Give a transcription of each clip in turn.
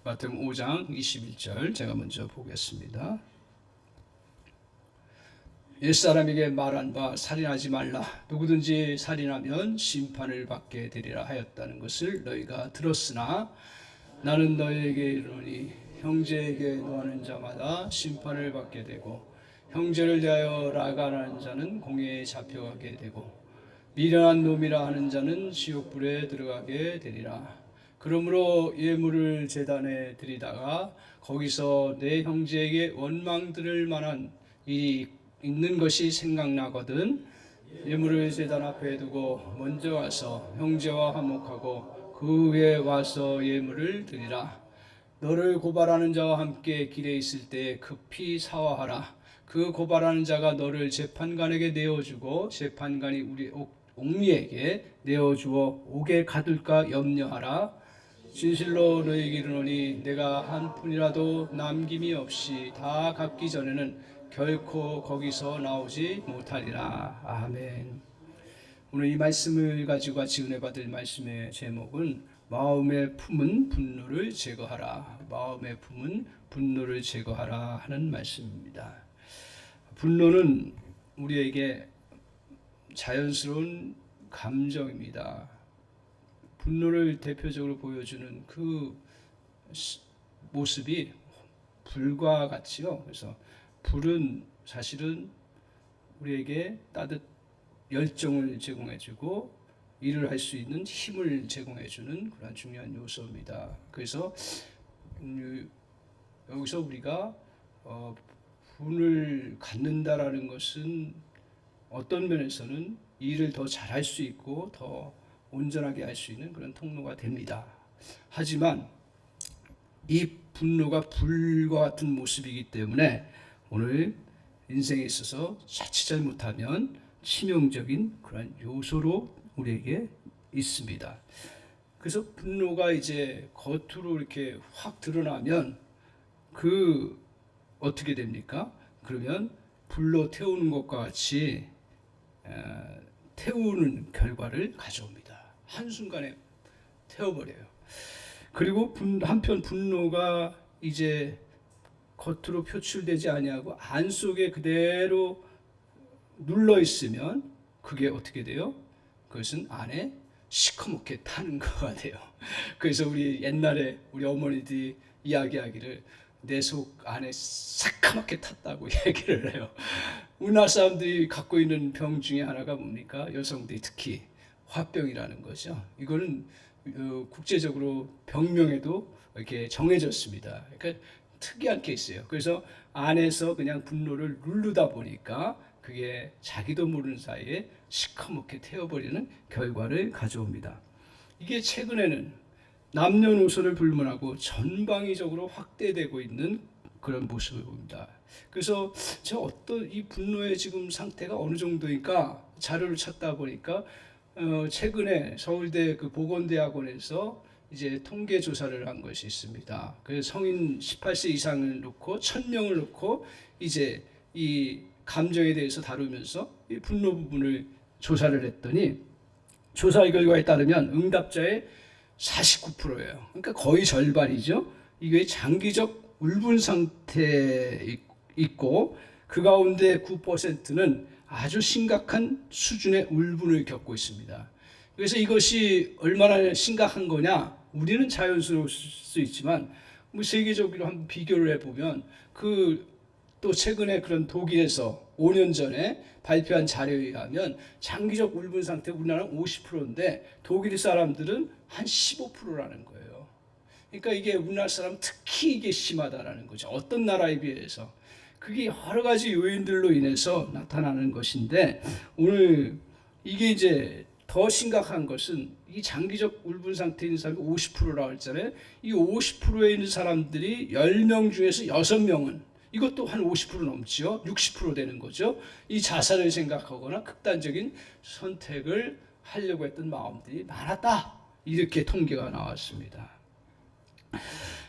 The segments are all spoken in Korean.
마태복음 5장 21절 제가 먼저 보겠습니다. 옛사람에게 말한 바 살인하지 말라. 누구든지 살인하면 심판을 받게 되리라 하였다는 것을 너희가 들었으나 나는 너희에게 이르노니 형제에게 노하는 자마다 심판을 받게 되고 형제를 대하여 라간하는 자는 공회에 잡혀가게 되고 미련한 놈이라 하는 자는 지옥불에 들어가게 되리라. 그러므로 예물을 제단에 드리다가 거기서 내 형제에게 원망 들을 만한 일이 있는 것이 생각나거든 예물을 제단 앞에 두고 먼저 와서 형제와 화목하고 그 후에 와서 예물을 드리라. 너를 고발하는 자와 함께 길에 있을 때 급히 사화하라. 그 고발하는 자가 너를 재판관에게 내어주고 재판관이 우리 옥리에게 내어주어 옥에 가둘까 염려하라. 진실로 너희에게 이르노니 내가 한 푼이라도 남김이 없이 다 갚기 전에는 결코 거기서 나오지 못하리라. 아멘. 오늘 이 말씀을 가지고 같이 은혜 받을 말씀의 제목은 마음에 품은 분노를 제거하라. 마음에 품은 분노를 제거하라 하는 말씀입니다. 분노는 우리에게 자연스러운 감정입니다. 분노를 대표적으로 보여주는 그 모습이 불과 같지요. 그래서 불은 사실은 우리에게 열정을 제공해주고 일을 할 수 있는 힘을 제공해주는 그런 중요한 요소입니다. 그래서 여기서 우리가 분을 갖는다라는 것은 어떤 면에서는 일을 더 잘할 수 있고 더 온전하게 할 수 있는 그런 통로가 됩니다. 하지만 이 분노가 불과 같은 모습이기 때문에 오늘 인생에 있어서 자칫 잘못하면 치명적인 그런 요소로 우리에게 있습니다. 그래서 분노가 이제 겉으로 이렇게 확 드러나면 어떻게 됩니까? 그러면 불로 태우는 것과 같이 태우는 결과를 가져옵니다. 한순간에 태워버려요. 그리고 한편 분노가 이제 겉으로 표출되지 아니하고 안 속에 그대로 눌러 있으면 그게 어떻게 돼요? 그것은 안에 시커멓게 타는 거가 돼요. 그래서 우리 옛날에 우리 어머니들이 이야기하기를 내 속 안에 새까맣게 탔다고 얘기를 해요. 우리나라 사람들이 갖고 있는 병 중에 하나가 뭡니까? 여성들이 특히 화병이라는 거죠. 이거는 국제적으로 병명에도 이렇게 정해졌습니다. 그러니까 특이한 케이스예요. 그래서 안에서 그냥 분노를 누르다 보니까 그게 자기도 모르는 사이에 시커멓게 태워버리는 결과를 가져옵니다. 이게 최근에는 남녀노소를 불문하고 전방위적으로 확대되고 있는 그런 모습을 봅니다. 그래서 이 분노의 지금 상태가 어느 정도니까 자료를 찾다 보니까 최근에 서울대 그 보건대학원에서 이제 통계 조사를 한 것이 있습니다. 그래서 성인 18세 이상을 놓고 1000명을 놓고 이제 이 감정에 대해서 다루면서 이 분노 부분을 조사를 했더니 조사 결과에 따르면 응답자의 49%예요. 그러니까 거의 절반이죠. 이게 장기적 울분 상태에 있고 그 가운데 9%는 아주 심각한 수준의 울분을 겪고 있습니다. 그래서 이것이 얼마나 심각한 거냐? 우리는 자연스러울 수 있지만 세계적으로 한번 비교를 해보면 또 최근에 그런 독일에서 5년 전에 발표한 자료에 의하면 장기적 울분 상태 우리나라는 50%인데 독일 사람들은 한 15%라는 거예요. 그러니까 이게 우리나라 사람 특히 이게 심하다라는 거죠. 어떤 나라에 비해서. 그게 여러 가지 요인들로 인해서 나타나는 것인데 오늘 이게 이제 더 심각한 것은 이 장기적 울분 상태에 있는 사람이 50%라고 했잖아요. 이 50%에 있는 사람들이 10명 중에서 6명은 이것도 한 50% 넘지요. 60% 되는 거죠. 이 자살을 생각하거나 극단적인 선택을 하려고 했던 마음들이 많았다. 이렇게 통계가 나왔습니다.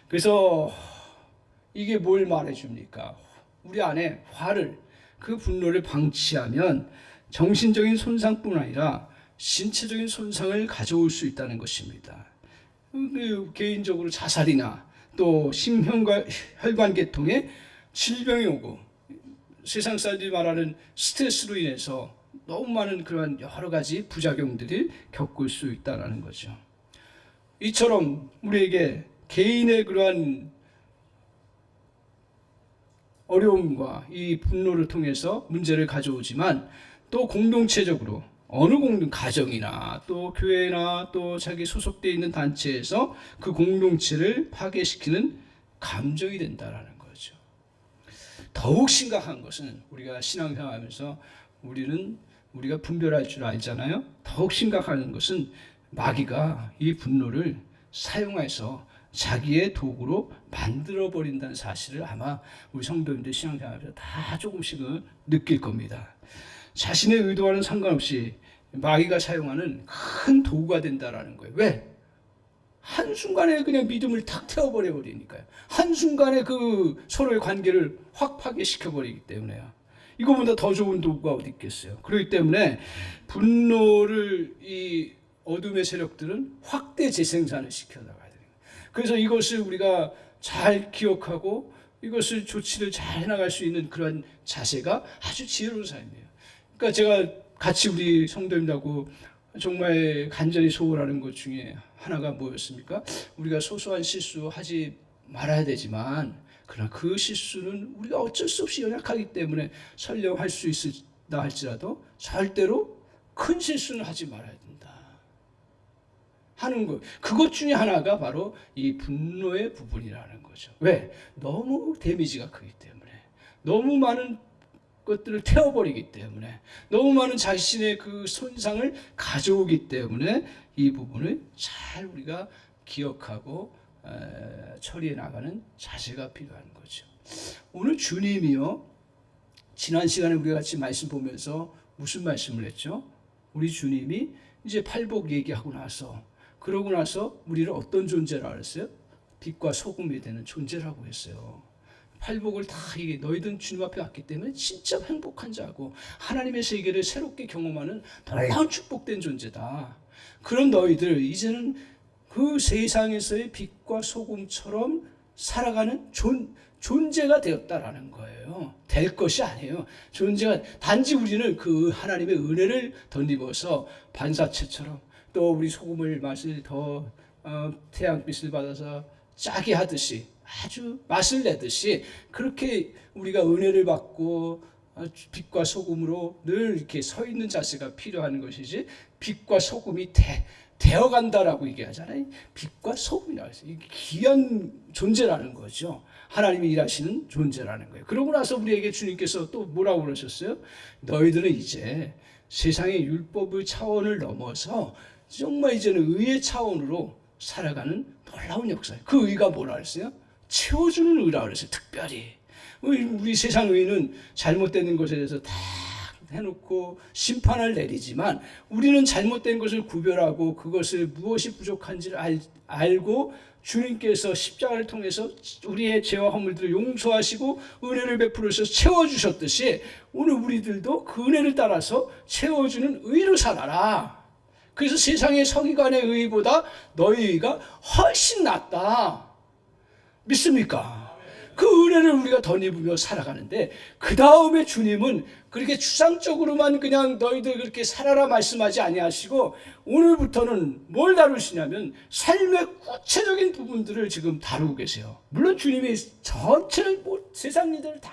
그래서 이게 뭘 말해줍니까? 우리 안에 그 분노를 방치하면 정신적인 손상뿐 아니라 신체적인 손상을 가져올 수 있다는 것입니다. 개인적으로 자살이나 또 심혈관 계통에 질병이 오고 세상 사람들이 말하는 스트레스로 인해서 너무 많은 그런 여러 가지 부작용들이 겪을 수 있다는 거죠. 이처럼 우리에게 개인의 그러한 어려움과 이 분노를 통해서 문제를 가져오지만 또 공동체적으로 어느 가정이나 또 교회나 또 자기 소속되어 있는 단체에서 그 공동체를 파괴시키는 감정이 된다라는 거죠. 더욱 심각한 것은 우리가 신앙생활하면서 우리가 분별할 줄 알잖아요. 더욱 심각한 것은 마귀가 이 분노를 사용해서 자기의 도구로 만들어버린다는 사실을 아마 우리 성도님들 신앙생활에서 다 조금씩은 느낄 겁니다. 자신의 의도와는 상관없이 마귀가 사용하는 큰 도구가 된다라는 거예요. 왜? 한순간에 그냥 믿음을 탁 태워버려 버리니까요. 한순간에 그 서로의 관계를 확 파괴시켜버리기 때문에요. 이거보다 더 좋은 도구가 어디 있겠어요. 그렇기 때문에 분노를 이 어둠의 세력들은 확대 재생산을 시켜나가야 돼요. 그래서 이것을 우리가 잘 기억하고 이것을 조치를 잘 해나갈 수 있는 그런 자세가 아주 지혜로운 삶이에요. 그러니까 제가 같이 우리 성도님들하고 정말 간절히 소원하는 것 중에 하나가 뭐였습니까? 우리가 소소한 실수하지 말아야 되지만 그러나 그 실수는 우리가 어쩔 수 없이 연약하기 때문에 설령 할 수 있다 할지라도 절대로 큰 실수는 하지 말아야 된다 하는 것. 그것 중에 하나가 바로 이 분노의 부분이라는 거죠. 왜? 너무 데미지가 크기 때문에, 너무 많은 것들을 태워버리기 때문에, 너무 많은 자신의 그 손상을 가져오기 때문에 이 부분을 잘 우리가 기억하고 처리해 나가는 자세가 필요한 거죠. 오늘 주님이요, 지난 시간에 우리가 같이 말씀 보면서 무슨 말씀을 했죠? 우리 주님이 이제 팔복 얘기하고 나서, 그러고 나서 우리를 어떤 존재라고 했어요? 빛과 소금이 되는 존재라고 했어요. 팔복을 다 이게 너희들은 주님 앞에 왔기 때문에 진짜 행복한 자고 하나님의 세계를 새롭게 경험하는 놀라운 축복된 존재다. 그런 너희들 이제는 그 세상에서의 빛과 소금처럼 살아가는 존재가 되었다라는 거예요. 될 것이 아니에요. 존재가, 단지 우리는 그 하나님의 은혜를 덧입어서 반사체처럼, 또 우리 소금을 맛을 더 태양빛을 받아서 짜게 하듯이, 아주 맛을 내듯이 그렇게 우리가 은혜를 받고 빛과 소금으로 늘 이렇게 서 있는 자세가 필요한 것이지, 빛과 소금이 되어간다라고 얘기하잖아요. 빛과 소금이라고 해서 이게 귀한 존재라는 거죠. 하나님이 일하시는 존재라는 거예요. 그러고 나서 우리에게 주님께서 또 뭐라고 그러셨어요? 너희들은 이제 세상의 율법의 차원을 넘어서 정말 이제는 의의 차원으로 살아가는 놀라운 역사예요. 그 의가 뭐라 그랬어요? 채워주는 의라고 그랬어요. 특별히 우리 세상 의는 잘못되는 것에 대해서 다 해놓고 심판을 내리지만, 우리는 잘못된 것을 구별하고 그것을 무엇이 부족한지를 알고 주님께서 십자가를 통해서 우리의 죄와 허물들을 용서하시고 은혜를 베풀어서 채워주셨듯이, 오늘 우리들도 그 은혜를 따라서 채워주는 의로 살아라. 그래서 세상의 서기관의 의보다 너희 의가 훨씬 낫다. 믿습니까? 그 은혜를 우리가 덧입으며 살아가는데, 그 다음에 주님은 그렇게 추상적으로만 그냥 너희들 그렇게 살아라 말씀하지 아니하시고, 오늘부터는 뭘 다루시냐면 삶의 구체적인 부분들을 지금 다루고 계세요. 물론 주님이 전체 세상 일들을 다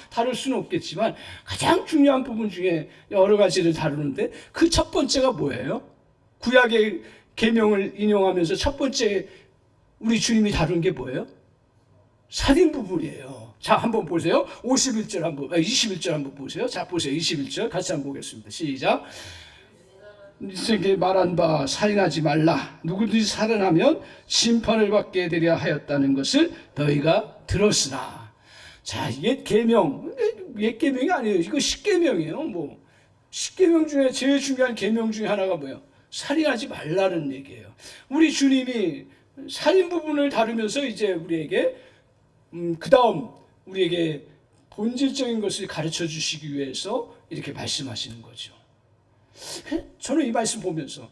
다룰 수는 없겠지만 가장 중요한 부분 중에 여러 가지를 다루는데, 그 첫 번째가 뭐예요? 구약의 계명을 인용하면서 첫 번째 우리 주님이 다룬 게 뭐예요? 살인 부분이에요. 자, 한번 보세요. 21절 한번 보세요. 자, 보세요. 21절 같이 한번 보겠습니다. 시작. 너희에게 말한 바 살인하지 말라. 누구든지 살인하면 심판을 받게 되려 하였다는 것을 너희가 들었으나. 자, 옛 계명이 아니에요. 이거 십계명이에요. 뭐 십계명 중에 제일 중요한 계명 중에 하나가 뭐예요? 살인하지 말라는 얘기예요. 우리 주님이 살인 부분을 다루면서 이제 우리에게 그 다음 우리에게 본질적인 것을 가르쳐 주시기 위해서 이렇게 말씀하시는 거죠. 저는 이 말씀 보면서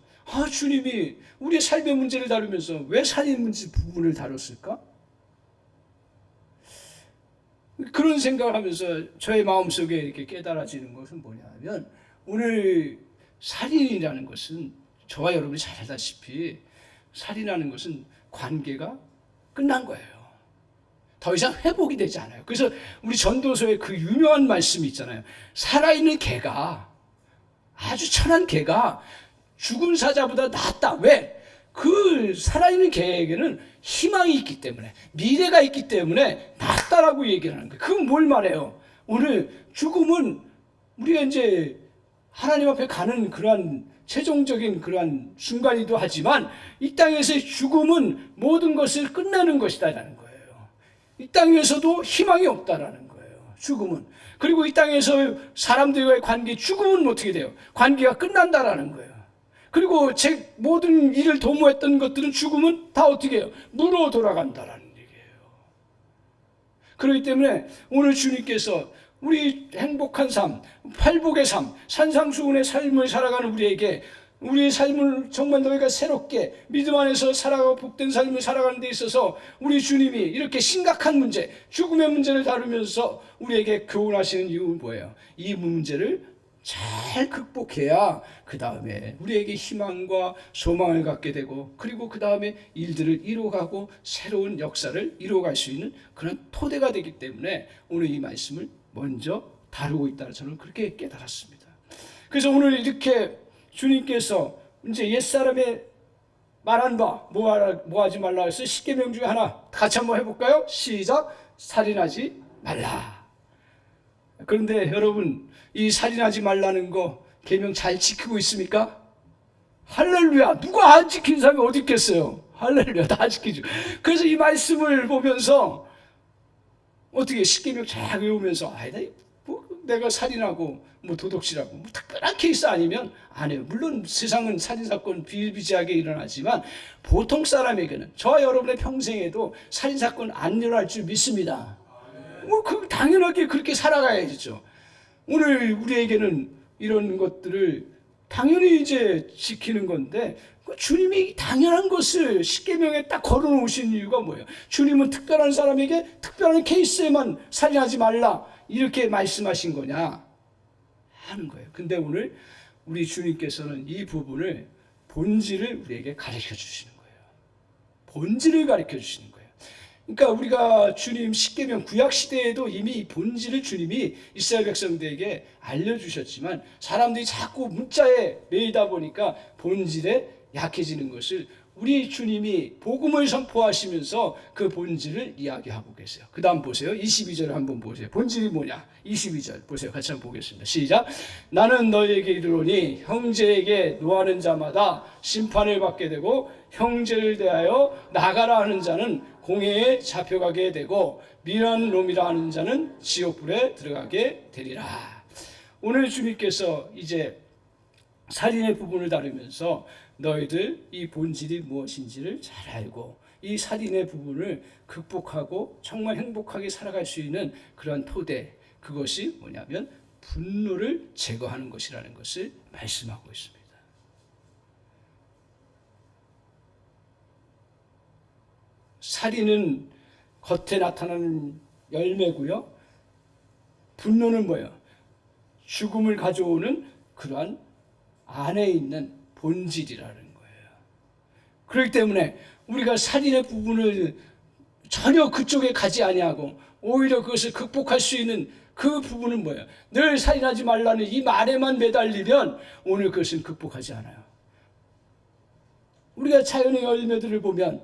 주님이 우리의 삶의 문제를 다루면서 왜 살인 문제 부분을 다뤘을까? 그런 생각을 하면서 저의 마음속에 이렇게 깨달아지는 것은 뭐냐면, 오늘 살인이라는 것은 저와 여러분이 잘 알다시피 살인하는 것은 관계가 끝난 거예요. 더 이상 회복이 되지 않아요. 그래서 우리 전도서에 그 유명한 말씀이 있잖아요. 살아있는 개가, 아주 천한 개가 죽은 사자보다 낫다. 왜? 그 살아있는 개에게는 희망이 있기 때문에, 미래가 있기 때문에 낫다라고 얘기를 하는 거예요. 그건 뭘 말해요? 오늘 죽음은 우리가 이제 하나님 앞에 가는 그러한 최종적인 그러한 순간이기도 하지만, 이 땅에서의 죽음은 모든 것을 끝내는 것이다라는 거예요. 이 땅에서도 희망이 없다라는 거예요. 죽음은. 그리고 이 땅에서 사람들과의 관계, 죽음은 어떻게 돼요? 관계가 끝난다라는 거예요. 그리고 제 모든 일을 도모했던 것들은, 죽음은 다 어떻게 해요? 무로 돌아간다라는 얘기예요. 그렇기 때문에 오늘 주님께서 우리 행복한 삶, 팔복의 삶, 산상수훈의 삶을 살아가는 우리에게, 우리의 삶을 정말 너희가 새롭게 믿음 안에서 살아가고 복된 삶을 살아가는 데 있어서 우리 주님이 이렇게 심각한 문제, 죽음의 문제를 다루면서 우리에게 교훈하시는 이유는 뭐예요? 이 문제를 잘 극복해야 그 다음에 우리에게 희망과 소망을 갖게 되고, 그리고 그 다음에 일들을 이루어가고 새로운 역사를 이루어갈 수 있는 그런 토대가 되기 때문에 오늘 이 말씀을 먼저 다루고 있다는, 저는 그렇게 깨달았습니다. 그래서 오늘 이렇게 주님께서 이제 옛사람의 말한 바 뭐 하지 말라 해서 10계명 중에 하나 같이 한번 해볼까요? 시작. 살인하지 말라. 그런데 여러분, 이 살인하지 말라는 거 계명 잘 지키고 있습니까? 할렐루야. 누가 안 지키는 사람이 어디 있겠어요? 할렐루야. 다 지키죠. 그래서 이 말씀을 보면서 어떻게 10계명 잘 외우면서, 아니다, 뭐 내가 살인하고 뭐 도둑질하고 뭐 특별한 케이스 아니면 안 해요. 물론 세상은 살인사건 비일비재하게 일어나지만 보통 사람에게는, 저와 여러분의 평생에도 살인사건 안 일어날 줄 믿습니다. 뭐 그 당연하게 그렇게 살아가야죠. 오늘 우리에게는 이런 것들을 당연히 이제 지키는 건데, 주님이 당연한 것을 10계명에 딱 걸어놓으신 이유가 뭐예요? 주님은 특별한 사람에게 특별한 케이스에만 살인하지 말라 이렇게 말씀하신 거냐 하는 거예요. 근데 오늘 우리 주님께서는 이 부분을, 본질을 우리에게 가르쳐 주시는 거예요. 본질을 가르쳐 주시는 거예요. 그러니까 우리가 주님 10계명, 구약 시대에도 이미 본질을 주님이 이스라엘 백성들에게 알려주셨지만, 사람들이 자꾸 문자에 매이다 보니까 본질에 약해지는 것을 우리 주님이 복음을 선포하시면서 그 본질을 이야기하고 계세요. 그 다음 보세요. 22절 한번 보세요. 본질이 뭐냐? 22절 보세요. 같이 한번 보겠습니다. 시작. 나는 너희에게 이르노니 형제에게 노하는 자마다 심판을 받게 되고, 형제를 대하여 나가라 하는 자는 공회에 잡혀가게 되고, 미련한 놈이라 하는 자는 지옥불에 들어가게 되리라. 오늘 주님께서 이제 살인의 부분을 다루면서 너희들 이 본질이 무엇인지를 잘 알고, 이 살인의 부분을 극복하고 정말 행복하게 살아갈 수 있는 그런 토대, 그것이 뭐냐면 분노를 제거하는 것이라는 것을 말씀하고 있습니다. 살인은 겉에 나타나는 열매고요, 분노는 뭐예요? 죽음을 가져오는 그러한 안에 있는 본질이라는 거예요. 그렇기 때문에 우리가 살인의 부분을 전혀 그쪽에 가지 아니하고 오히려 그것을 극복할 수 있는 그 부분은 뭐예요? 늘 살인하지 말라는 이 말에만 매달리면 오늘 그것은 극복하지 않아요. 우리가 자연의 열매들을 보면,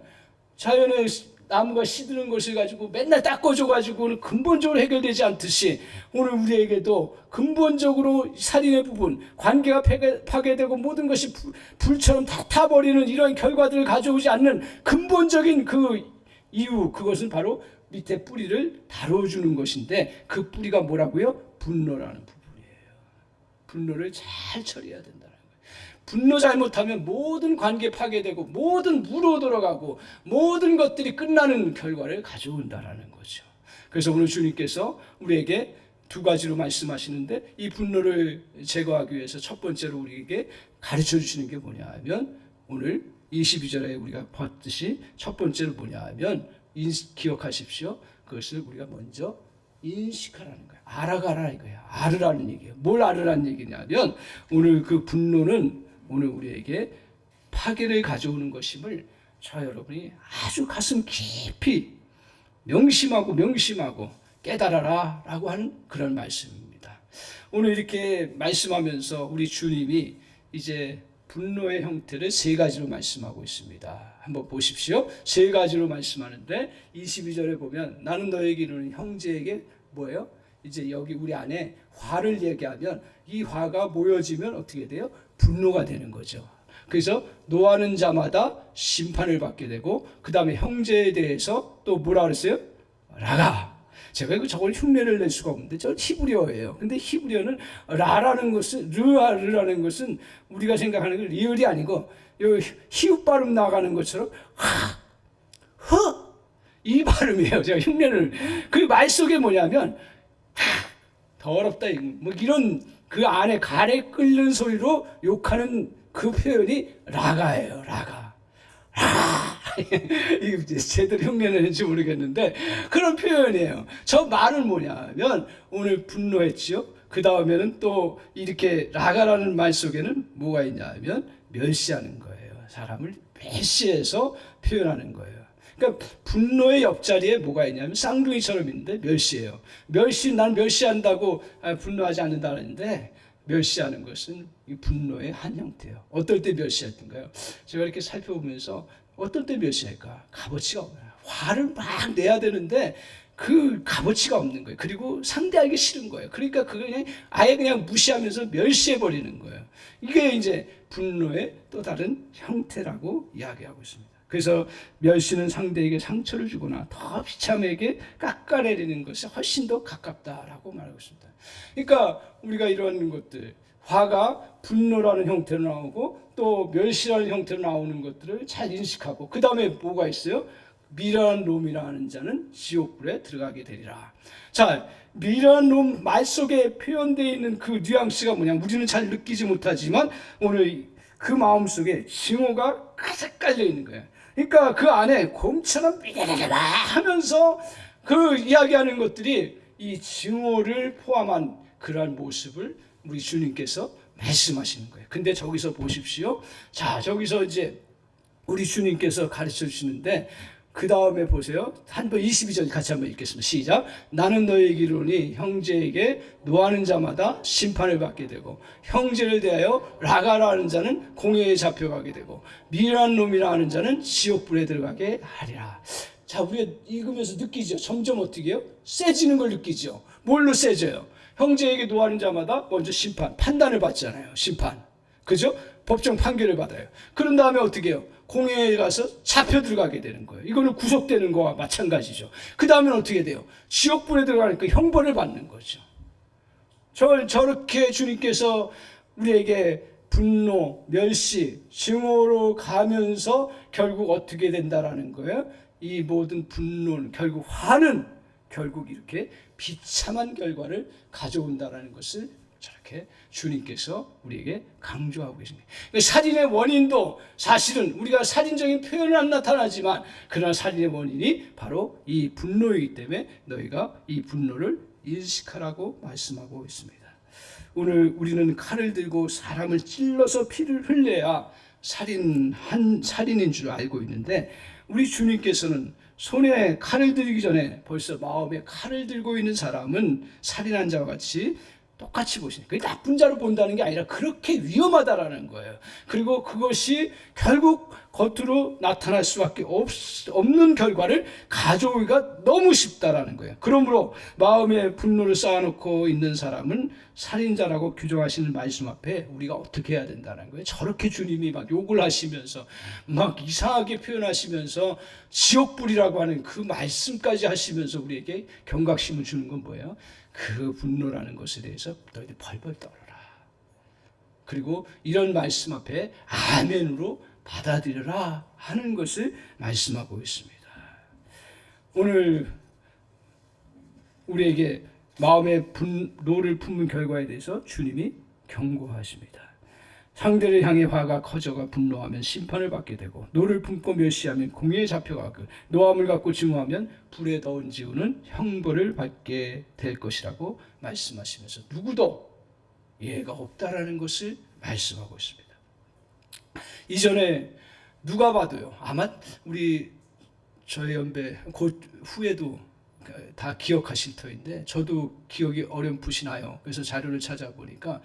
자연의 나무가 시드는 것을 가지고 맨날 닦아줘가지고는 근본적으로 해결되지 않듯이, 오늘 우리에게도 근본적으로 살인의 부분, 관계가 파괴되고 모든 것이 불처럼 다 타버리는 이런 결과들을 가져오지 않는 근본적인 그 이유, 그것은 바로 밑에 뿌리를 다뤄주는 것인데, 그 뿌리가 뭐라고요? 분노라는 부분이에요. 분노를 잘 처리해야 된다는 거예요. 분노 잘못하면 모든 관계 파괴되고 모든 무로 들어가고 모든 것들이 끝나는 결과를 가져온다라는 거죠. 그래서 오늘 주님께서 우리에게 두 가지로 말씀하시는데, 이 분노를 제거하기 위해서 첫 번째로 우리에게 가르쳐 주시는 게 뭐냐 하면, 오늘 22절에 우리가 봤듯이 첫 번째로 뭐냐 하면, 기억하십시오. 그것을 우리가 먼저 인식하라는 거예요. 알아가라 이거예요. 알으라는 얘기예요. 뭘 알으라는 얘기냐면 오늘 그 분노는 오늘 우리에게 파괴를 가져오는 것임을 저 여러분이 아주 가슴 깊이 명심하고 깨달아라 라고 하는 그런 말씀입니다. 오늘 이렇게 말씀하면서 우리 주님이 이제 분노의 형태를 세 가지로 말씀하고 있습니다. 한번 보십시오. 세 가지로 말씀하는데 22절에 보면 나는 너에게 이르는 형제에게 뭐예요? 이제 여기 우리 안에 화를 얘기하면 이 화가 모여지면 어떻게 돼요? 분노가 되는 거죠. 그래서 노하는 자마다 심판을 받게 되고 그 다음에 형제에 대해서 또 뭐라 그랬어요? 라가. 제가 이거 저걸 흉내를 낼 수가 없는데 저 히브리어예요. 근데 히브리어는 라라는 것은 르라는 것은 우리가 생각하는 게 리을이 아니고 히읗 발음 나가는 것처럼 이 발음이에요. 제가 흉내를 그 말 속에 뭐냐면 더럽다 뭐 이런 그 안에 가래 끓는 소리로 욕하는 그 표현이 라가예요. 라가. 이게 제대로 흉내내는지 모르겠는데 그런 표현이에요. 저 말은 뭐냐면 오늘 분노했지요. 그 다음에는 또 이렇게 라가라는 말 속에는 뭐가 있냐면 멸시하는 거예요. 사람을 멸시해서 표현하는 거예요. 그러니까 분노의 옆자리에 뭐가 있냐면 쌍둥이처럼 있는데 멸시예요. 난 멸시한다고 분노하지 않는다는데 멸시하는 것은 이 분노의 한 형태예요. 어떨 때 멸시했던가요? 제가 이렇게 살펴보면서 어떨 때 멸시할까? 값어치가 없어요. 화를 막 내야 되는데 그 값어치가 없는 거예요. 그리고 상대하기 싫은 거예요. 그러니까 그걸 그냥 아예 그냥 무시하면서 멸시해 버리는 거예요. 이게 이제 분노의 또 다른 형태라고 이야기하고 있습니다. 그래서 멸시는 상대에게 상처를 주거나 더 비참하게 깎아내리는 것이 훨씬 더 가깝다라고 말하고 있습니다. 그러니까 우리가 이런 것들 화가 분노라는 형태로 나오고 또 멸시라는 형태로 나오는 것들을 잘 인식하고 그 다음에 뭐가 있어요? 미련한 놈이라 하는 자는 지옥불에 들어가게 되리라. 자, 미련한 놈 말 속에 표현되어 있는 그 뉘앙스가 뭐냐? 우리는 잘 느끼지 못하지만 오늘 그 마음 속에 징후가 가득 깔려 있는 거예요. 그러니까 그 안에 곰처럼 삐리리리라 하면서 그 이야기하는 것들이 이 징후를 포함한 그러한 모습을 우리 주님께서 말씀하시는 거예요. 근데 저기서 보십시오. 자, 저기서 이제 우리 주님께서 가르쳐 주시는데 그 다음에 보세요. 한번 22절 같이 한번 읽겠습니다. 시작. 나는 너에게 이르노니 형제에게 노하는 자마다 심판을 받게 되고 형제를 대하여 라가라는 자는 공회에 잡혀가게 되고 미련한 놈이라 하는 자는 지옥불에 들어가게 하리라. 자, 우리가 읽으면서 느끼죠. 점점 어떻게 해요? 세지는 걸 느끼죠. 뭘로 세져요? 형제에게 노하는 자마다 먼저 판단을 받잖아요. 심판. 그죠? 법정 판결을 받아요. 그런 다음에 어떻게 해요? 공회에 가서 잡혀 들어가게 되는 거예요. 이거는 구속되는 거와 마찬가지죠. 그 다음에는 어떻게 돼요? 지옥불에 들어가니까 형벌을 받는 거죠. 저렇게 주님께서 우리에게 분노, 멸시, 증오로 가면서 결국 어떻게 된다라는 거예요? 이 모든 분노는 결국 화는 결국 이렇게 비참한 결과를 가져온다라는 것을 저렇게 주님께서 우리에게 강조하고 계십니다. 살인의 원인도 사실은 우리가 살인적인 표현은 안 나타나지만 그러나 살인의 원인이 바로 이 분노이기 때문에 너희가 이 분노를 인식하라고 말씀하고 있습니다. 오늘 우리는 칼을 들고 사람을 찔러서 피를 흘려야 살인인 줄 알고 있는데 우리 주님께서는 손에 칼을 들기 전에 벌써 마음에 칼을 들고 있는 사람은 살인한 자와 같이 똑같이 보시는 거예요. 나쁜 자로 본다는 게 아니라 그렇게 위험하다라는 거예요. 그리고 그것이 결국 겉으로 나타날 수밖에 없는 결과를 가져오기가 너무 쉽다라는 거예요. 그러므로 마음에 분노를 쌓아놓고 있는 사람은 살인자라고 규정하시는 말씀 앞에 우리가 어떻게 해야 된다는 거예요. 저렇게 주님이 막 욕을 하시면서 막 이상하게 표현하시면서 지옥불이라고 하는 그 말씀까지 하시면서 우리에게 경각심을 주는 건 뭐예요? 그 분노라는 것에 대해서 너희들 벌벌 떨어라. 그리고 이런 말씀 앞에 아멘으로 받아들여라 하는 것을 말씀하고 있습니다. 오늘 우리에게 마음의 분노를 품는 결과에 대해서 주님이 경고하십니다. 상대를 향해 화가 커져가 분노하면 심판을 받게 되고 노를 품고 멸시하면 공의에 잡혀가고 노함을 갖고 증오하면 불에 던지우는 형벌을 받게 될 것이라고 말씀하시면서 누구도 예가 없다라는 것을 말씀하고 있습니다. 이전에 누가 봐도요, 아마 우리 저희 연배 곧 후에도 다 기억하실 터인데 저도 기억이 어렴풋이 나요. 그래서 자료를 찾아보니까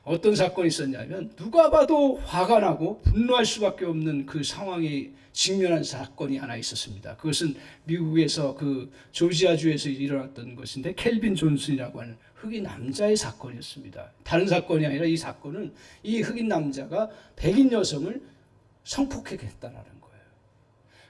어떤 사건이 있었냐면 누가 봐도 화가 나고 분노할 수밖에 없는 그 상황이 직면한 사건이 하나 있었습니다. 그것은 미국에서 그 조지아주에서 일어났던 것인데 켈빈 존슨이라고 하는 흑인 남자의 사건이었습니다. 다른 사건이 아니라 이 사건은 이 흑인 남자가 백인 여성을 성폭행했다는 거예요.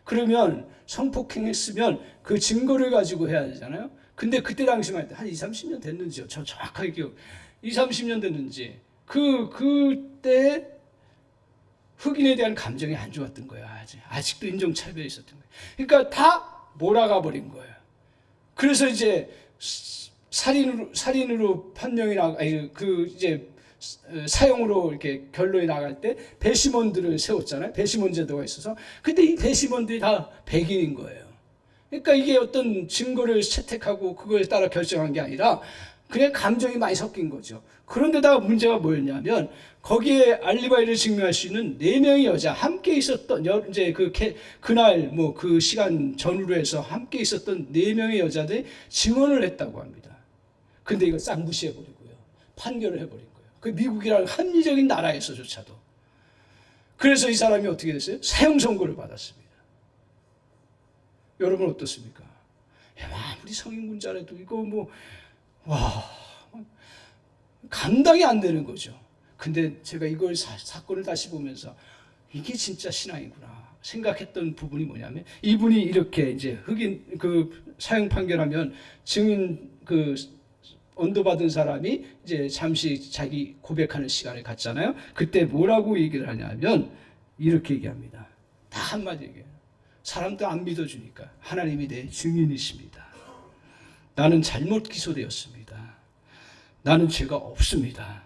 그러면 성폭행했으면 그 증거를 가지고 해야 되잖아요. 근데 그때 당시만 해도 한 20, 30년 됐는지요. 저 정확하게 기억. 20, 30년 됐는지 그때 흑인에 대한 감정이 안 좋았던 거예요. 아직도 인종차별이 있었던 거예요. 그러니까 다 몰아가 버린 거예요. 그래서 이제 살인으로 판명이 이제 사형으로 이렇게 결론이 나갈 때 배심원들을 세웠잖아요. 배심원 제도가 있어서. 근데 이 배심원들이 다 백인인 거예요. 그러니까 이게 어떤 증거를 채택하고 그거에 따라 결정한 게 아니라 그냥 감정이 많이 섞인 거죠. 그런데다가 문제가 뭐였냐면 거기에 알리바이를 증명할 수 있는 4명의 여자 함께 있었던 이제 그날 뭐 그 시간 전후로 해서 함께 있었던 4명의 여자들이 증언을 했다고 합니다. 근데 이거 싹 무시해 버리고요. 판결을 해 버린 거예요. 그 미국이라는 합리적인 나라에서조차도. 그래서 이 사람이 어떻게 됐어요? 사형 선고를 받았습니다. 여러분 어떻습니까? 아무리 성인군자라도 이거 감당이 안 되는 거죠. 근데 제가 이걸 사건을 다시 보면서 이게 진짜 신앙이구나 생각했던 부분이 뭐냐면 이분이 이렇게 이제 흑인 그 사형 판결하면 증인 언도받은 사람이 이제 잠시 자기 고백하는 시간을 갖잖아요. 그때 뭐라고 얘기를 하냐면 이렇게 얘기합니다. 다 한마디 얘기해요. 사람도 안 믿어주니까 하나님이 내 증인이십니다. 나는 잘못 기소되었습니다. 나는 죄가 없습니다.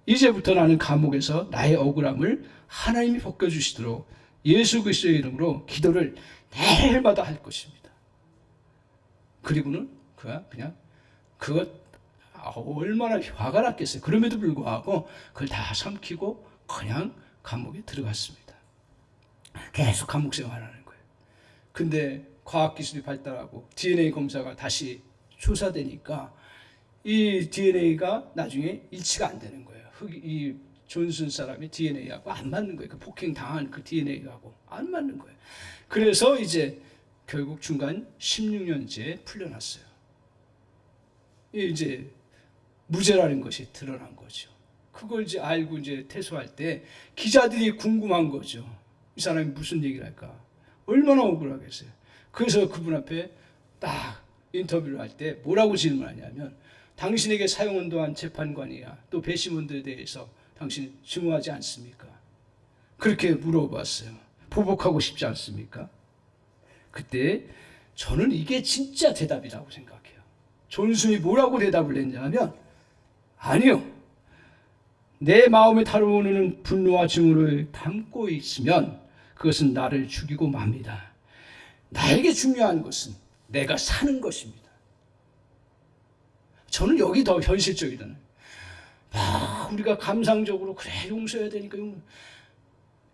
이제부터 나는 감옥에서 나의 억울함을 하나님이 벗겨주시도록 예수 그리스도의 이름으로 기도를 매일마다 할 것입니다. 그리고는 그거 얼마나 화가 났겠어요. 그럼에도 불구하고 그걸 다 삼키고 그냥 감옥에 들어갔습니다. 계속 감옥 생활하는 거예요. 근데 과학기술이 발달하고 DNA 검사가 다시 조사되니까 이 DNA가 나중에 일치가 안 되는 거예요. 이 존슨 사람이 DNA하고 안 맞는 거예요. 그 폭행 당한 그 DNA하고 안 맞는 거예요. 그래서 이제 결국 중간 16년째 풀려났어요. 이제 무죄라는 것이 드러난 거죠. 그걸 이제 알고 이제 퇴소할 때 기자들이 궁금한 거죠. 이 사람이 무슨 얘기를 할까? 얼마나 억울하겠어요. 그래서 그분 앞에 딱 인터뷰를 할 때 뭐라고 질문하냐면 당신에게 사형언도한 재판관이야 또 배심원들에 대해서 당신 증오하지 않습니까? 그렇게 물어봤어요. 보복하고 싶지 않습니까? 그때 저는 이게 진짜 대답이라고 생각해요. 존슨이 뭐라고 대답을 했냐면 아니요. 내 마음에 달아오르는 분노와 증오를 담고 있으면 그것은 나를 죽이고 맙니다. 나에게 중요한 것은 내가 사는 것입니다. 저는 여기 더 현실적이다. 우리가 감상적으로 그래 용서해야 되니까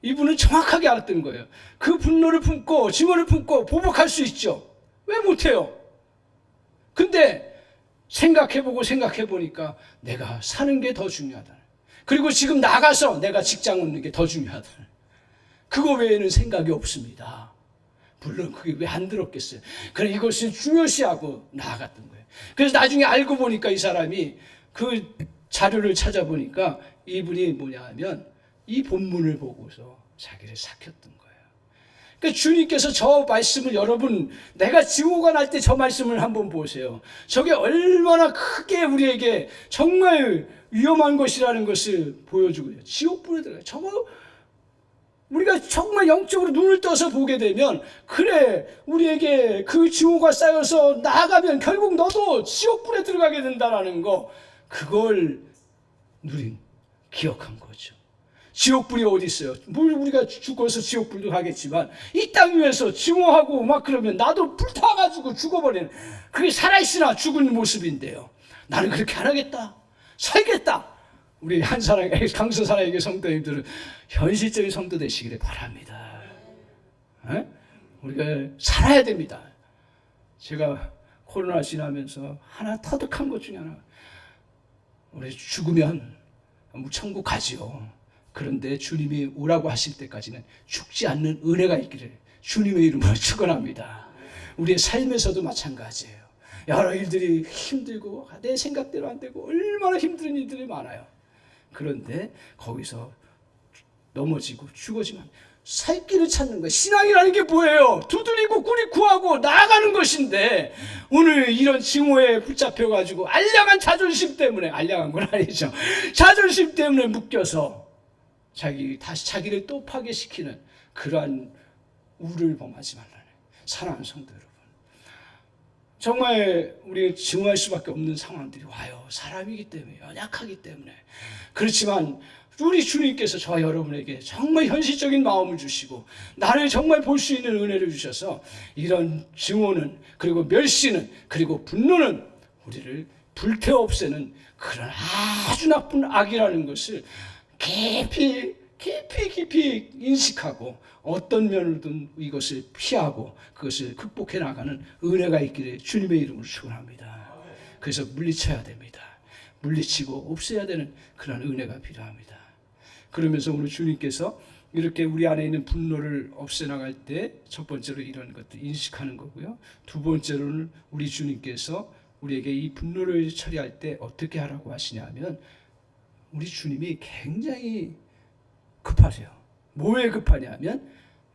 이분은 정확하게 알았던 거예요. 그 분노를 품고 증오를 품고 보복할 수 있죠. 왜 못해요? 근데 생각해보니까 내가 사는 게 더 중요하다. 그리고 지금 나가서 내가 직장 얻는 게 더 중요하다. 그거 외에는 생각이 없습니다. 물론 그게 왜 안 들었겠어요. 그래 이것을 중요시하고 나아갔던 거예요. 그래서 나중에 알고 보니까 이 사람이 그 자료를 찾아보니까 이분이 뭐냐 하면 이 본문을 보고서 자기를 삭혔던 거예요. 그러니까 주님께서 저 말씀을 여러분 내가 지옥가 날 때 저 말씀을 한번 보세요. 저게 얼마나 크게 우리에게 정말 위험한 것이라는 것을 보여주고요. 지옥불에 들어가요. 저거 우리가 정말 영적으로 눈을 떠서 보게 되면 그래 우리에게 그 증오가 쌓여서 나아가면 결국 너도 지옥불에 들어가게 된다는 거 그걸 누린 기억한 거죠. 지옥불이 어디 있어요? 물 우리가 죽어서 지옥불도 가겠지만 이 땅 위에서 증오하고 막 그러면 나도 불타가지고 죽어버리는, 그게 살아있으나 죽은 모습인데요. 나는 그렇게 안 하겠다. 살겠다. 우리 한 사람, 강서 사랑의 성도님들은 현실적인 성도 되시기를 바랍니다. 에? 우리가 살아야 됩니다. 제가 코로나 지나면서 하나 터득한 것 중에 하나, 우리 죽으면 천국 가지요. 그런데 주님이 오라고 하실 때까지는 죽지 않는 은혜가 있기를 주님의 이름으로 축원합니다. 우리의 삶에서도 마찬가지예요. 여러 일들이 힘들고 내 생각대로 안 되고 얼마나 힘든 일들이 많아요. 그런데 거기서 넘어지고 죽어지면 살 길을 찾는 거예요. 신앙이라는 게 뭐예요? 두드리고 꾸리 구하고 나아가는 것인데, 오늘 이런 징후에 붙잡혀가지고 알량한 자존심 때문에, 알량한 건 아니죠, 자존심 때문에 묶여서 다시 자기를 또 파괴시키는 그러한 우를 범하지 말라는, 사랑하는 성도 여러분, 정말 우리 증오할 수밖에 없는 상황들이 와요. 사람이기 때문에, 연약하기 때문에. 그렇지만 우리 주님께서 저와 여러분에게 정말 현실적인 마음을 주시고 나를 정말 볼 수 있는 은혜를 주셔서 이런 증오는, 그리고 멸시는, 그리고 분노는 우리를 불태워 없애는 그런 아주 나쁜 악이라는 것을 깊이 인식하고 어떤 면으로든 이것을 피하고 그것을 극복해 나가는 은혜가 있기를 주님의 이름으로 축원합니다. 그래서 물리쳐야 됩니다. 물리치고 없애야 되는 그런 은혜가 필요합니다. 그러면서 오늘 주님께서 이렇게 우리 안에 있는 분노를 없애나갈 때 첫 번째로 이런 것들 인식하는 거고요. 두 번째로는 우리 주님께서 우리에게 이 분노를 처리할 때 어떻게 하라고 하시냐면, 우리 주님이 굉장히 급하세요. 뭐에 급하냐면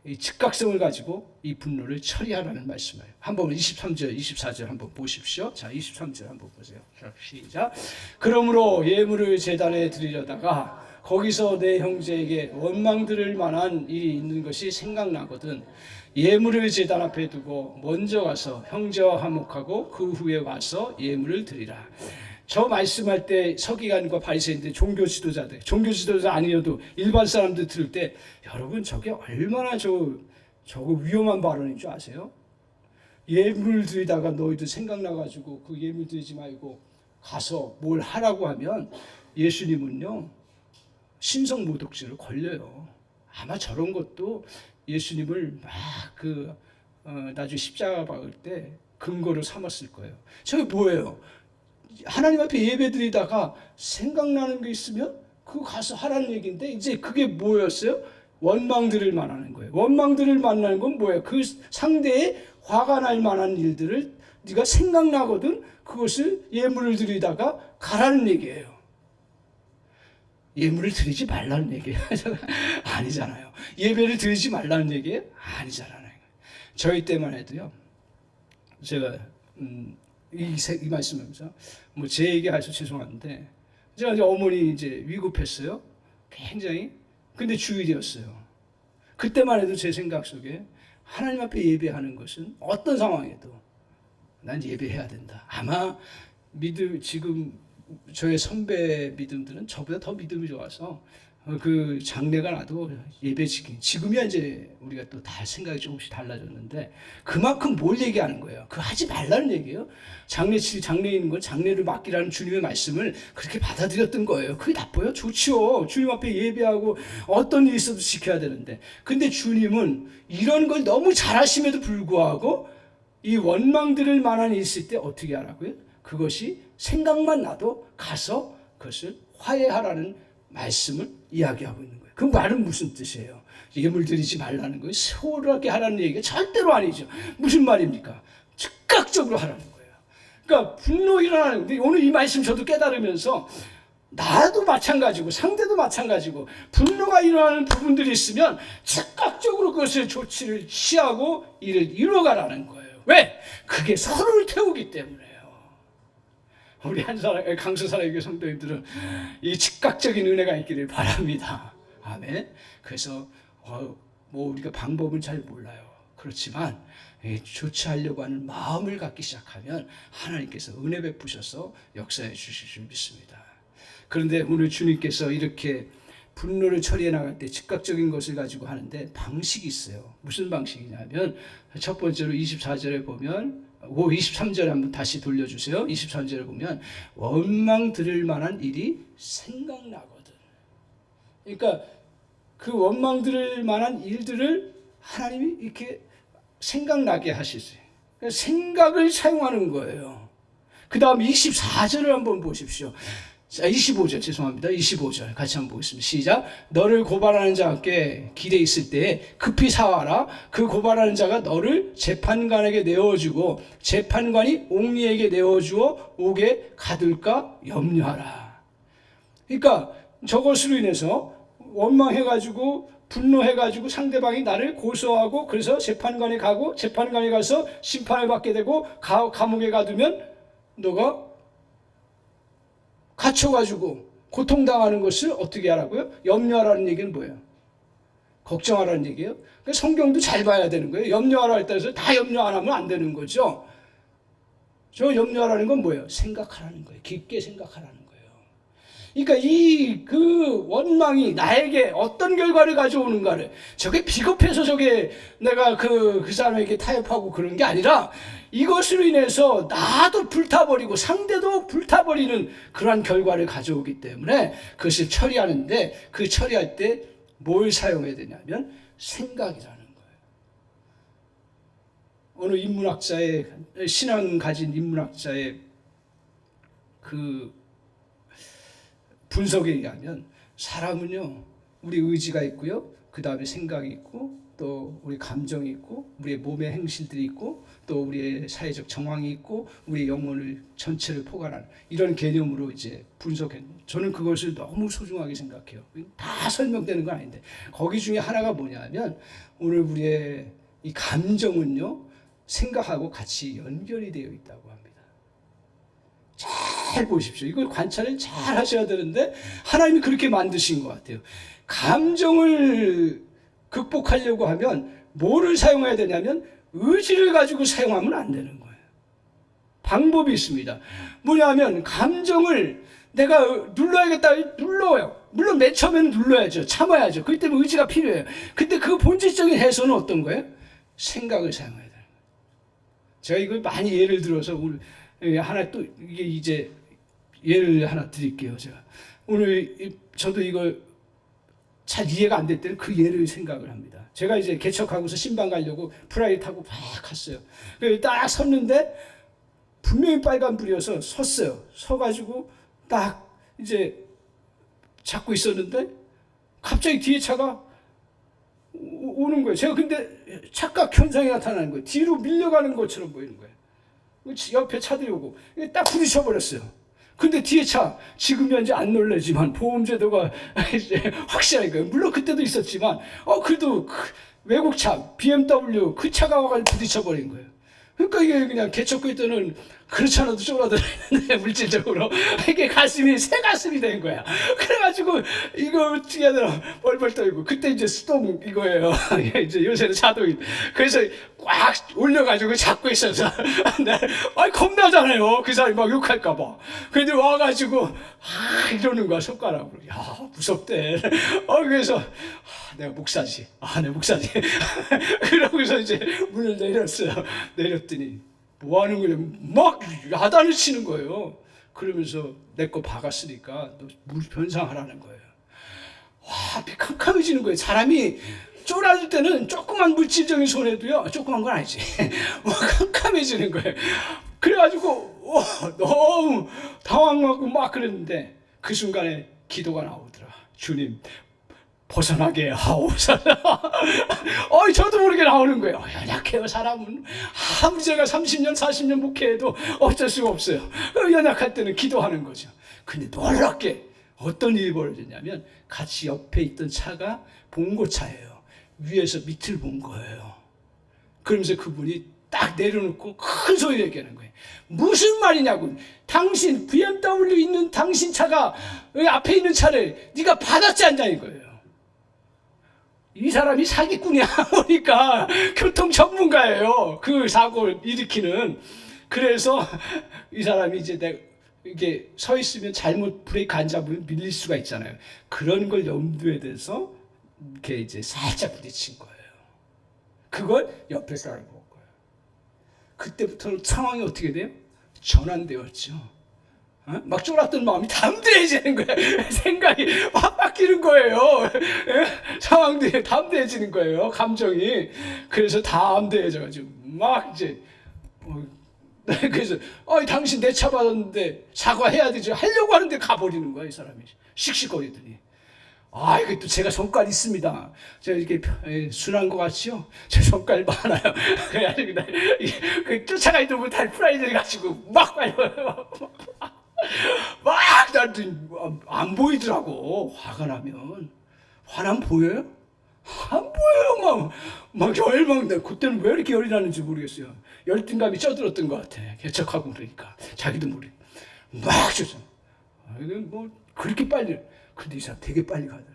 이 즉각성을 가지고 이 분노를 처리하라는 말씀이에요. 한번 23절, 24절 한번 보십시오. 자, 23절 한번 보세요. 자, 시작. 그러므로 예물을 제단에 드리려다가 거기서 내 형제에게 원망 들을 만한 일이 있는 것이 생각나거든 예물을 제단 앞에 두고 먼저 가서 형제와 화목하고 그 후에 와서 예물을 드리라. 저 말씀할 때 서기관과 바리새인들, 종교 지도자 아니어도 일반 사람들 들을 때, 여러분 저게 얼마나 저거 위험한 발언인 줄 아세요? 예물 드리다가 너희들 생각나가지고 그 예물 드리지 말고 가서 뭘 하라고 하면 예수님은요 신성모독죄로 걸려요. 아마 저런 것도 예수님을 나중에 십자가 박을 때 근거로 삼았을 거예요. 저게 뭐예요? 하나님 앞에 예배 드리다가 생각나는 게 있으면 그거 가서 하라는 얘기인데, 이제 그게 뭐였어요? 원망들을 말하는 거예요. 원망들을 만나는 건 뭐예요? 그 상대의 화가 날 만한 일들을 네가 생각나거든 그것을 예물을 드리다가 가라는 얘기예요. 예물을 드리지 말라는 얘기예요. 아니잖아요. 예배를 드리지 말라는 얘기예요? 아니잖아요. 저희 때만 해도요, 제가 이 말씀하면서 뭐 제 얘기해서 죄송한데, 제가 이제 어머니 이제 위급했어요. 굉장히. 근데 주일이었어요. 그때만 해도 제 생각 속에 하나님 앞에 예배하는 것은 어떤 상황에도 난 예배해야 된다. 아마 지금 저의 선배 믿음들은 저보다 더 믿음이 좋아서 그 장래가 나도 예배 지금이야 이제 우리가 또 다 생각이 조금씩 달라졌는데, 그만큼 뭘 얘기하는 거예요? 그거 하지 말라는 얘기예요. 장래 있는 건 장래를 맡기라는 주님의 말씀을 그렇게 받아들였던 거예요. 그게 나빠요? 좋지요. 주님 앞에 예배하고 어떤 일이 있어도 지켜야 되는데, 근데 주님은 이런 걸 너무 잘하심에도 불구하고 이 원망 들을 만한 일이 있을 때 어떻게 하라고요? 그것이 생각만 나도 가서 그것을 화해하라는 말씀을 이야기하고 있는 거예요. 그 말은 무슨 뜻이에요? 예물 드리지 말라는 거예요. 소홀하게 하라는 얘기가 절대로 아니죠. 무슨 말입니까? 즉각적으로 하라는 거예요. 그러니까 분노 일어나는, 오늘 이 말씀 저도 깨달으면서 나도 마찬가지고 상대도 마찬가지고 분노가 일어나는 부분들이 있으면 즉각적으로 그것을 조치를 취하고 이를 이루어가라는 거예요. 왜? 그게 서로를 태우기 때문에요. 우리 강서 사랑의 성도님들은 이 즉각적인 은혜가 있기를 바랍니다. 아멘. 그래서 뭐 우리가 방법은 잘 몰라요. 그렇지만 조치하려고 하는 마음을 갖기 시작하면 하나님께서 은혜 베푸셔서 역사해 주실 줄 믿습니다. 그런데 오늘 주님께서 이렇게 분노를 처리해 나갈 때 즉각적인 것을 가지고 하는데 방식이 있어요. 무슨 방식이냐면 첫 번째로 24절에 보면 23절에 한번 다시 돌려주세요. 23절에 보면 원망 들을 만한 일이 생각나거든. 그러니까 그 원망 들을 만한 일들을 하나님이 이렇게 생각나게 하시세요. 생각을 사용하는 거예요. 그 다음 24절을 한번 보십시오. 자, 25절 죄송합니다. 25절 같이 한번 보겠습니다. 시작. 너를 고발하는 자와 함께 길에 있을 때에 급히 사와라. 그 고발하는 자가 너를 재판관에게 내어주고 재판관이 옥리에게 내어주어 옥에 가둘까 염려하라. 그러니까 저것으로 인해서 원망해가지고 분노해가지고 상대방이 나를 고소하고 그래서 재판관에 가고 재판관에 가서 심판을 받게 되고 감옥에 가두면 너가 갇혀가지고 고통당하는 것을 어떻게 하라고요? 염려하라는 얘기는 뭐예요? 걱정하라는 얘기예요? 그러니까 성경도 잘 봐야 되는 거예요. 염려하라 했다 해서 다 염려 안 하면 안 되는 거죠. 저 염려하라는 건 뭐예요? 생각하라는 거예요. 깊게 생각하라는 거예요. 그러니까 그 원망이 나에게 어떤 결과를 가져오는가를, 저게 비겁해서 저게 내가 그 사람에게 타협하고 그런 게 아니라 이것으로 인해서 나도 불타버리고 상대도 불타버리는 그러한 결과를 가져오기 때문에 그것을 처리하는데, 그 처리할 때 뭘 사용해야 되냐면 생각이라는 거예요. 어느 인문학자의, 신앙 가진 인문학자의 그 분석에 의하면 사람은요, 우리 의지가 있고요, 그 다음에 생각이 있고 또 우리 감정이 있고 우리의 몸의 행실들이 있고 또 우리의 사회적 정황이 있고 우리의 영혼을 전체를 포괄하는 이런 개념으로 이제 분석했는데, 저는 그것을 너무 소중하게 생각해요. 다 설명되는 건 아닌데 거기 중에 하나가 뭐냐면 오늘 우리의 이 감정은요, 생각하고 같이 연결이 되어 있다고 합니다. 잘 보십시오. 이걸 관찰을 잘 하셔야 되는데 하나님이 그렇게 만드신 것 같아요. 감정을 극복하려고 하면 뭐를 사용해야 되냐면 의지를 가지고 사용하면 안 되는 거예요. 방법이 있습니다. 뭐냐면 감정을 내가 눌러야겠다, 눌러요. 물론 맨 처음에는 눌러야죠. 참아야죠. 그렇기 때문에 의지가 필요해요. 근데 그 본질적인 해소는 어떤 거예요? 생각을 사용해야 돼요. 제가 이걸 많이 예를 들어서 오늘 하나 또 이게 이제 예를 하나 드릴게요. 제가 오늘 저도 이걸 잘 이해가 안 될 때는 그 예를 생각을 합니다. 제가 이제 개척하고서 신방 가려고 프라이 타고 막 갔어요. 딱 섰는데 분명히 빨간불이어서 섰어요. 서가지고 딱 이제 잡고 있었는데 갑자기 뒤에 차가 오는 거예요. 제가 근데 착각 현상이 나타나는 거예요. 뒤로 밀려가는 것처럼 보이는 거예요. 옆에 차들이 오고 딱 부딪혀 버렸어요. 근데 뒤에 차, 지금 현재 안 놀라지만 보험제도가 이제 확실하니까, 물론 그때도 있었지만 그래도 외국 차 BMW 그 차가 와가지고 부딪혀버린 거예요. 그러니까 이게 그냥 개척교회 때는 그렇지 않아도 쫄아들어있는데 물질적으로 이게 가슴이 새 가슴이 된 거야. 그래가지고 이거 어떻게 해야 되나 벌벌 떨고, 그때 이제 수동 이거예요. 이제 요새는 자동이. 그래서 꽉 올려가지고 잡고 있어서 겁나잖아요. 그 사람이 막 욕할까봐. 근데 와가지고 이러는 거야, 손가락으로. 야, 무섭대. 그래서 내가 목사지. 내가 목사지. 그러고서 이제 문을 내렸어요. 내렸더니 뭐 하는 거냐, 막 야단을 치는 거예요. 그러면서 내 거 박았으니까 너 물 변상하라는 거예요. 와, 캄캄해지는 거예요. 사람이 쫄아들 때는 조그만 물질적인 손해도요, 조그만 건 아니지, 캄캄해지는 거예요. 그래가지고 너무 당황하고 막 그랬는데 그 순간에 기도가 나오더라. 주님, 벗어나게 하옵소서. 저도 모르게 나오는 거예요. 연약해요, 사람은. 아무리 제가 30년, 40년 목회해도 어쩔 수가 없어요. 연약할 때는 기도하는 거죠. 근데 놀랍게 어떤 일이 벌어졌냐면 같이 옆에 있던 차가 봉고차예요. 위에서 밑을 본 거예요. 그러면서 그분이 딱 내려놓고 큰 소리를 얘기하는 거예요. 무슨 말이냐고. 당신 BMW 있는 당신 차가 여기 앞에 있는 차를 네가 받았지 않냐 이거예요. 이 사람이 사기꾼이야. 보니까 교통 전문가예요. 그 사고를 일으키는. 그래서 이 사람이 이제 이게 서 있으면 잘못 브레이크 안 잡으면 밀릴 수가 있잖아요. 그런 걸 염두에 대서 이렇게 이제 살짝 부딪힌 거예요. 그걸 옆에 사람이 본 거예요. 그때부터는 상황이 어떻게 돼요? 전환되었죠. 막 쫄았던 마음이 담대해지는 거예요. 생각이 확 바뀌는 거예요. 상황들이 담대해지는 거예요. 감정이. 그래서 담대해져가지고 막 이제 그래서 당신 내 차 받았는데 사과해야 되지 하려고 하는데 가버리는 거야 이 사람이. 씩씩거리더니 이게 또 제가 성깔 있습니다. 제가 이렇게 순한 것 같지요? 제 성깔 많아요. 그래가지고 그 쫓아가 있던 분 다 프라이드 가지고 막 빨려요. 막 나한테 안 보이더라고. 화가 나면 화나면 보여요? 안 보여요. 막 열망돼. 그때는 왜 이렇게 열이 나는지 모르겠어요. 열등감이 쪄들었던 것 같아. 개척하고 그러니까 자기도 모르게 막 쫓아. 뭐 그렇게 빨리. 근데 이 사람 되게 빨리 가더라.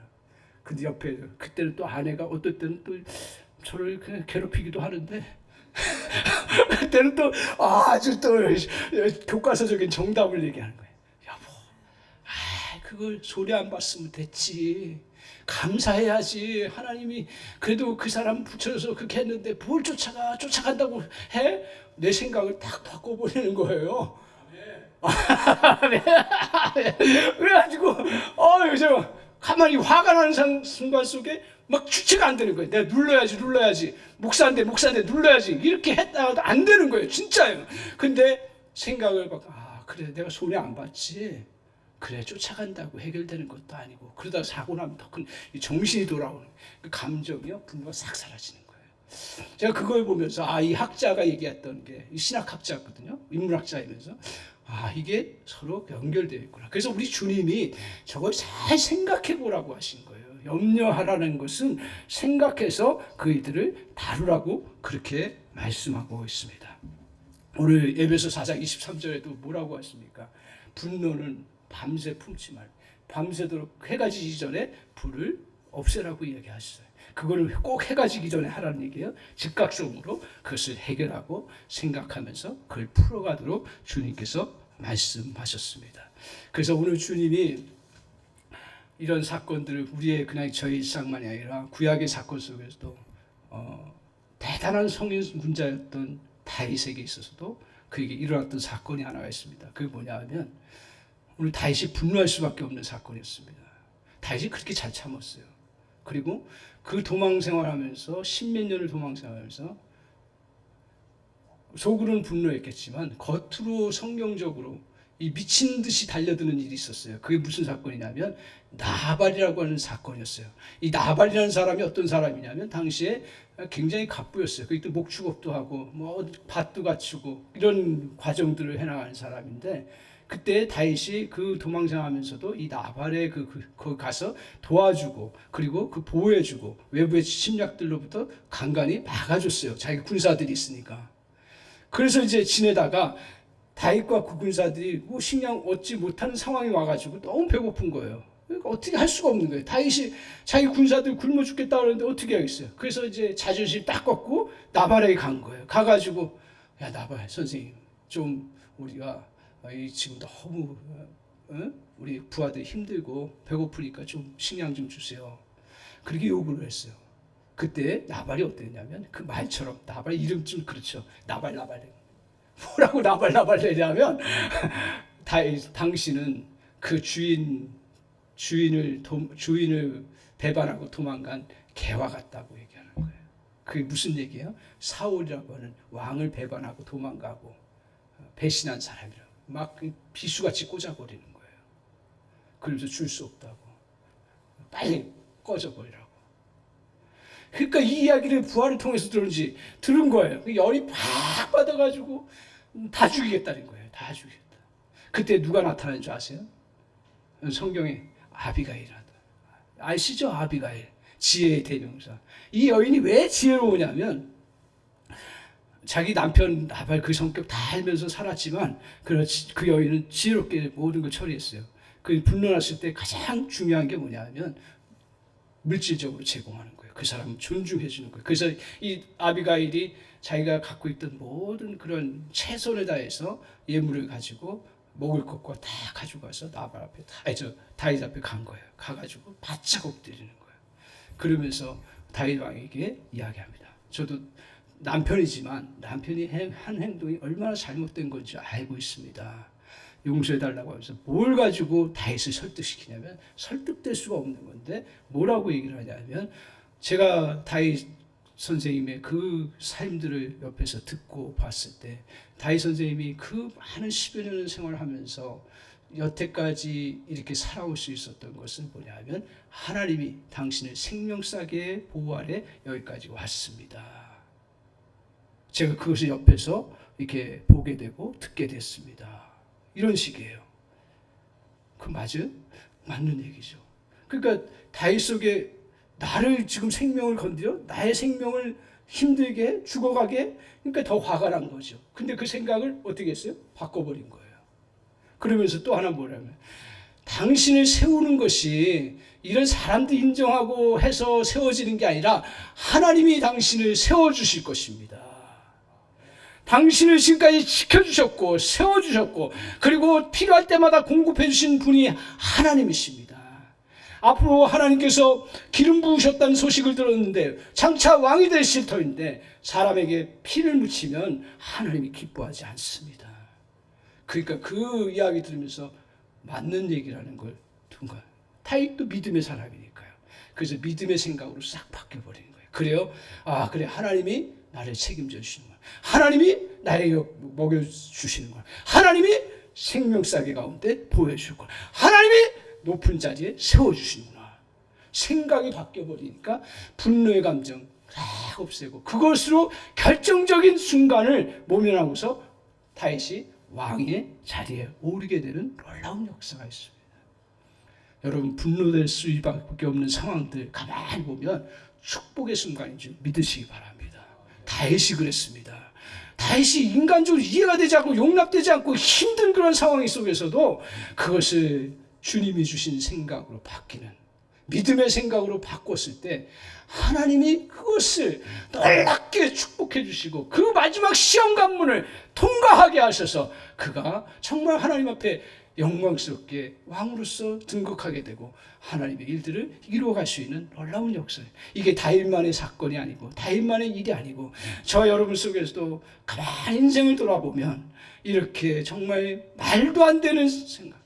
근데 옆에 그때는 또 아내가 어떨 때는 또 저를 그냥 괴롭히기도 하는데 그때는 또 아주 또 교과서적인 정답을 얘기하는 거예요. 여보, 그걸 소리 안 봤으면 됐지. 감사해야지. 하나님이 그래도 그 사람 붙여서 그렇게 했는데 뭘 쫓아간다고 해? 내 생각을 딱 바꿔버리는 거예요. 그래가지고 저 가만히 화가 나는 순간 속에 막 주체가 안 되는 거예요. 내가 눌러야지. 목사인데 눌러야지. 이렇게 했다가도 안 되는 거예요. 진짜예요. 근데 생각을 그래 내가 손해 안 봤지. 그래 쫓아간다고 해결되는 것도 아니고 그러다가 사고 나면 더 큰 정신이 돌아오는 그 감정이요 분노가 싹 사라지는 거예요. 제가 그걸 보면서 이 학자가 얘기했던 게 신학학자거든요. 인문학자이면서 이게 서로 연결되어 있구나. 그래서 우리 주님이 저걸 잘 생각해 보라고 하신 거예요. 염려하라는 것은 생각해서 그이들을 다루라고 그렇게 말씀하고 있습니다. 오늘 에베소 4장 23절에도 뭐라고 하십니까? 분노는 밤새 품지 말고 밤새도록 해가 지기 전에 불을 없애라고 이야기하셨어요. 그거를 꼭 해가 지기 전에 하라는 얘기예요. 즉각적으로 그것을 해결하고 생각하면서 그걸 풀어가도록 주님께서 말씀하셨습니다. 그래서 오늘 주님이 이런 사건들을 우리의 그냥 저희 일상만이 아니라 구약의 사건 속에서도 대단한 성인군자였던 다윗에게 있어서도 그에게 일어났던 사건이 하나가 있습니다. 그게 뭐냐 하면 오늘 다윗이 분노할 수밖에 없는 사건이었습니다. 다윗이 그렇게 잘 참았어요. 그리고 그 도망 생활하면서 십몇 년을 도망 생활하면서 속으로는 분노했겠지만 겉으로 성경적으로 이 미친 듯이 달려드는 일이 있었어요. 그게 무슨 사건이냐면 나발이라고 하는 사건이었어요. 이 나발이라는 사람이 어떤 사람이냐면 당시에 굉장히 갑부였어요. 그때 목축업도 하고 밭도 갖추고 이런 과정들을 해나가는 사람인데 그때 다윗이 그 도망생하면서도 이 나발의 거기 가서 도와주고 그리고 그 보호해주고 외부의 침략들로부터 간간히 막아줬어요. 자기 군사들이 있으니까. 그래서 이제 지내다가 다윗과 그 군사들이 식량 얻지 못하는 상황이 와가지고 너무 배고픈 거예요. 그러니까 어떻게 할 수가 없는 거예요. 다윗이 자기 군사들 굶어 죽겠다 그러는데 어떻게 하겠어요. 그래서 이제 자존심 딱 꺾고 나발에게 간 거예요. 가가지고 야 나발 선생님 좀 우리가 지금 너무 우리 부하들 힘들고 배고프니까 좀 식량 좀 주세요. 그렇게 요구를 했어요. 그때 나발이 어땠냐면 그 말처럼 나발 이름 좀 그렇죠. 나발 뭐라고 나발 되냐면 당신은 그 주인을 배반하고 도망간 개와 같다고 얘기하는 거예요. 그게 무슨 얘기예요? 사울이라고 하는 왕을 배반하고 도망가고 배신한 사람이라고 막 비수같이 꽂아버리는 거예요. 그러면서 줄 수 없다고 빨리 꺼져버리라고. 그러니까 이 이야기를 부하를 통해서 들은 거예요. 열이 팍 받아가지고 다 죽이겠다는 거예요. 다 죽이겠다. 그때 누가 나타난 줄 아세요? 성경에 아비가일이라다. 아시죠? 아비가일. 지혜의 대명사. 이 여인이 왜 지혜로우냐면 자기 남편 나발 그 성격 다 알면서 살았지만 그 여인은 지혜롭게 모든 걸 처리했어요. 그 분노했을 때 가장 중요한 게 뭐냐면 물질적으로 제공하는 거예요. 그 사람을 존중해 주는 거예요. 그래서 이 아비가일이 자기가 갖고 있던 모든 그런 최선을 다해서 예물을 가지고 먹을 것과 다 가져가서 나발 앞에 다윗 앞에 간 거예요. 가가지고 바짝 엎드리는 거예요. 그러면서 다윗 왕에게 이야기합니다. 저도 남편이지만 남편이 한 행동이 얼마나 잘못된 건지 알고 있습니다. 용서해달라고 하면서 뭘 가지고 다윗을 설득시키냐면 설득될 수가 없는 건데 뭐라고 얘기를 하냐면 제가 다윗 선생님의 그 삶들을 옆에서 듣고 봤을 때 다윗 선생님이 그 많은 10여 년을 생활하면서 여태까지 이렇게 살아올 수 있었던 것은 뭐냐면 하나님이 당신을 생명싸게 보호 아래 여기까지 왔습니다. 제가 그것을 옆에서 이렇게 보게 되고 듣게 됐습니다. 이런 식이에요. 그 맞아요? 맞는 얘기죠. 그러니까 다윗 속에 나를 지금 생명을 건드려 나의 생명을 힘들게 죽어가게 그러니까 더 화가 난 거죠. 근데 그 생각을 어떻게 했어요? 바꿔버린 거예요. 그러면서 또 하나 뭐냐면 당신을 세우는 것이 이런 사람들 인정하고 해서 세워지는 게 아니라 하나님이 당신을 세워주실 것입니다. 당신을 지금까지 지켜주셨고 세워주셨고 그리고 필요할 때마다 공급해 주신 분이 하나님이십니다. 앞으로 하나님께서 기름 부으셨다는 소식을 들었는데 장차 왕이 되실 터인데 사람에게 피를 묻히면 하나님이 기뻐하지 않습니다. 그러니까 그 이야기 들으면서 맞는 얘기라는 걸 둔 거예요. 다윗도 믿음의 사람이니까요. 그래서 믿음의 생각으로 싹 바뀌어버리는 거예요. 그래요? 아 그래 하나님이 나를 책임져 주시는 거야. 하나님이 나에게 먹여주시는 거야. 하나님이 생명싸개 가운데 보여줄 거야. 하나님이 높은 자리에 세워주시는구나. 생각이 바뀌어버리니까 분노의 감정 싹 없애고 그것으로 결정적인 순간을 모면하고서 다윗이 왕의 자리에 오르게 되는 놀라운 역사가 있습니다. 여러분 분노될 수밖에 없는 상황들 가만히 보면 축복의 순간인 줄 믿으시기 바랍니다. 다윗이 그랬습니다. 다윗이 인간적으로 이해가 되지 않고 용납되지 않고 힘든 그런 상황 속에서도 그것을 주님이 주신 생각으로 바뀌는 믿음의 생각으로 바꿨을 때 하나님이 그것을 놀랍게 축복해 주시고 그 마지막 시험 관문을 통과하게 하셔서 그가 정말 하나님 앞에 영광스럽게 왕으로서 등극하게 되고 하나님의 일들을 이루어갈 수 있는 놀라운 역사예요. 이게 다윗만의 사건이 아니고 다윗만의 일이 아니고 저 여러분 속에서도 가만히 인생을 돌아보면 이렇게 정말 말도 안 되는 생각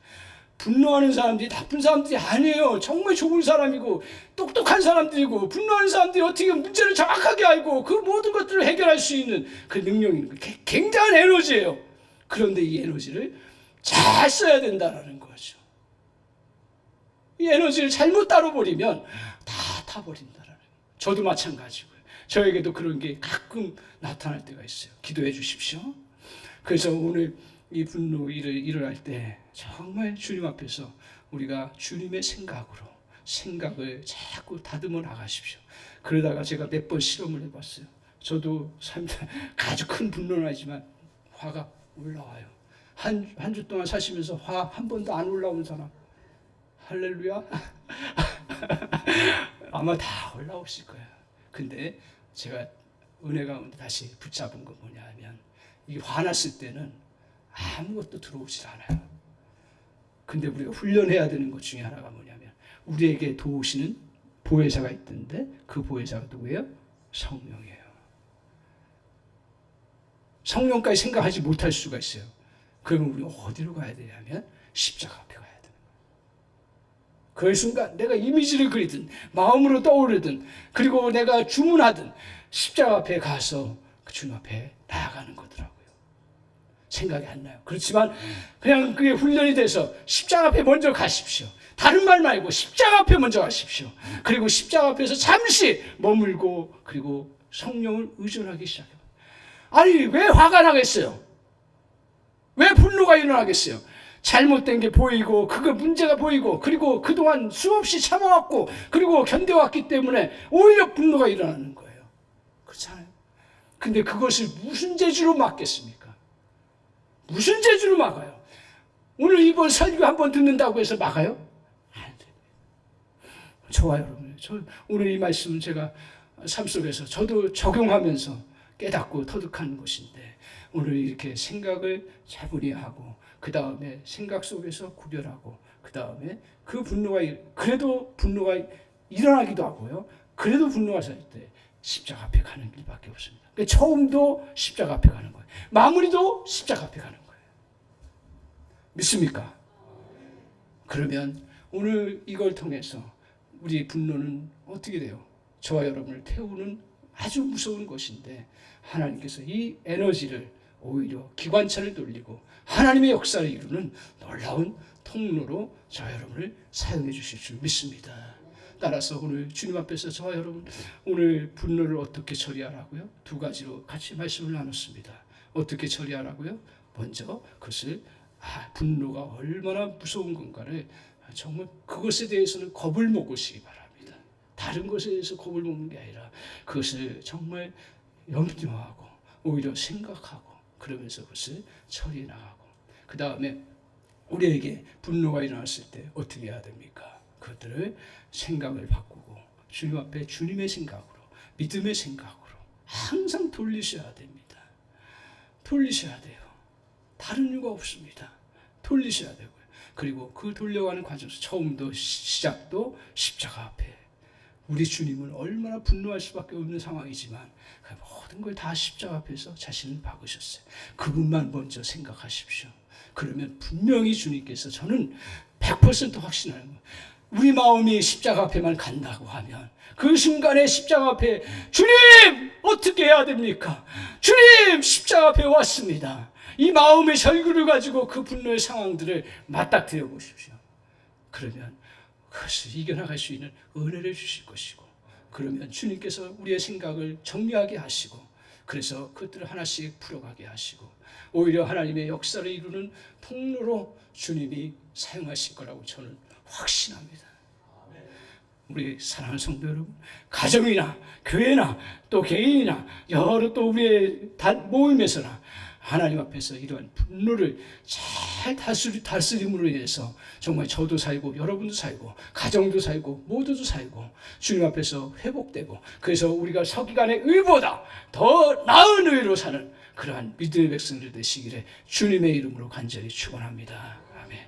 분노하는 사람들이 나쁜 사람들이 아니에요. 정말 좋은 사람이고 똑똑한 사람들이고 분노하는 사람들이 어떻게 문제를 정확하게 알고 그 모든 것들을 해결할 수 있는 그 능력이 있는 거예요. 굉장한 에너지예요. 그런데 이 에너지를 잘 써야 된다는 거죠. 이 에너지를 잘못 다뤄버리면 다 타버린다는 거예요. 저도 마찬가지고요. 저에게도 그런 게 가끔 나타날 때가 있어요. 기도해 주십시오. 그래서 오늘 이 분노 일을 일어날 때 정말 주님 앞에서 우리가 주님의 생각을 자꾸 다듬어 나가십시오. 그러다가 제가 몇 번 실험을 해봤어요. 저도 아주 큰 분노는 아니지만 화가 올라와요. 한 주 동안 사시면서 화 한 번도 안 올라온 사람 할렐루야. 아마 다 올라오실 거예요. 근데 제가 은혜 가운데 다시 붙잡은 건 뭐냐 하면 이 화났을 때는 아무것도 들어오질 않아요. 근데 우리가 훈련해야 되는 것 중에 하나가 뭐냐면 우리에게 도우시는 보혜사가 있던데 그 보혜사가 누구예요? 성령이에요. 성령까지 생각하지 못할 수가 있어요. 그러면 우리 어디로 가야 되냐면 십자가 앞에 가야 되는 거예요. 그 순간 내가 이미지를 그리든 마음으로 떠오르든 그리고 내가 주문하든 십자가 앞에 가서 그 주님 앞에 나아가는 거더라고요. 생각이 안 나요. 그렇지만 그냥 그게 훈련이 돼서 십자가 앞에 먼저 가십시오. 다른 말 말고 십자가 앞에 먼저 가십시오. 그리고 십자가 앞에서 잠시 머물고 그리고 성령을 의존하기 시작해요. 아니 왜 화가 나겠어요? 왜 분노가 일어나겠어요? 잘못된 게 보이고 그거 문제가 보이고 그리고 그동안 수없이 참아왔고 그리고 견뎌왔기 때문에 오히려 분노가 일어나는 거예요. 그렇잖아요. 근데 그것을 무슨 재주로 막겠습니까? 무슨 재주로 막아요? 오늘 이번 설교 한번 듣는다고 해서 막아요? 안 돼요. 좋아요, 여러분. 오늘 이 말씀은 제가 삶 속에서 저도 적용하면서 깨닫고 터득한 것인데 오늘 이렇게 생각을 차분히 하고 그 다음에 생각 속에서 구별하고 그 다음에 그 분노가 그래도 분노가 일어나기도 하고요. 그래도 분노가 살 때 십자가 앞에 가는 길밖에 없습니다. 그러니까 처음도 십자가 앞에 가는 거예요. 마무리도 십자가 앞에 가는 거예요. 믿습니까? 그러면 오늘 이걸 통해서 우리 분노는 어떻게 돼요? 저와 여러분을 태우는 아주 무서운 것인데 하나님께서 이 에너지를 오히려 기관차를 돌리고 하나님의 역사를 이루는 놀라운 통로로 저와 여러분을 사용해 주실 줄 믿습니다. 따라서 오늘 주님 앞에서 저와 여러분 오늘 분노를 어떻게 처리하라고요? 두 가지로 같이 말씀을 나눴습니다. 어떻게 처리하라고요? 먼저 그것을 분노가 얼마나 무서운 건가를 정말 그것에 대해서는 겁을 먹으시기 바랍니다. 다른 것에 대해서 겁을 먹는 게 아니라 그것을 정말 염려하고 오히려 생각하고 그러면서 그것을 처리해 나가고 그 다음에 우리에게 분노가 일어났을 때 어떻게 해야 됩니까? 그것들을 생각을 바꾸고 주님 앞에 주님의 생각으로 믿음의 생각으로 항상 돌리셔야 됩니다. 돌리셔야 돼요. 다른 이유가 없습니다. 돌리셔야 되고요. 그리고 그 돌려가는 과정에서 처음도 시작도 십자가 앞에 우리 주님은 얼마나 분노할 수밖에 없는 상황이지만 그 모든 걸 다 십자가 앞에서 자신을 박으셨어요. 그분만 먼저 생각하십시오. 그러면 분명히 주님께서 저는 100% 확신하는 거예요. 우리 마음이 십자가 앞에만 간다고 하면 그 순간에 십자가 앞에 주님 어떻게 해야 됩니까? 주님 십자가 앞에 왔습니다. 이 마음의 절규를 가지고 그 분노의 상황들을 맞닥뜨려 보십시오. 그러면 그것을 이겨나갈 수 있는 은혜를 주실 것이고 그러면 주님께서 우리의 생각을 정리하게 하시고 그래서 그것들을 하나씩 풀어가게 하시고 오히려 하나님의 역사를 이루는 통로로 주님이 사용하실 거라고 저는 확신합니다. 우리 사랑하는 성도 여러분, 가정이나 교회나 또 개인이나 여러 또 우리의 모임에서나 하나님 앞에서 이러한 분노를 잘 다스림으로 인해서 정말 저도 살고 여러분도 살고 가정도 살고 모두도 살고 주님 앞에서 회복되고 그래서 우리가 서기관의 의보다 더 나은 의로 사는 그러한 믿음의 백성들 되시기를 주님의 이름으로 간절히 축원합니다.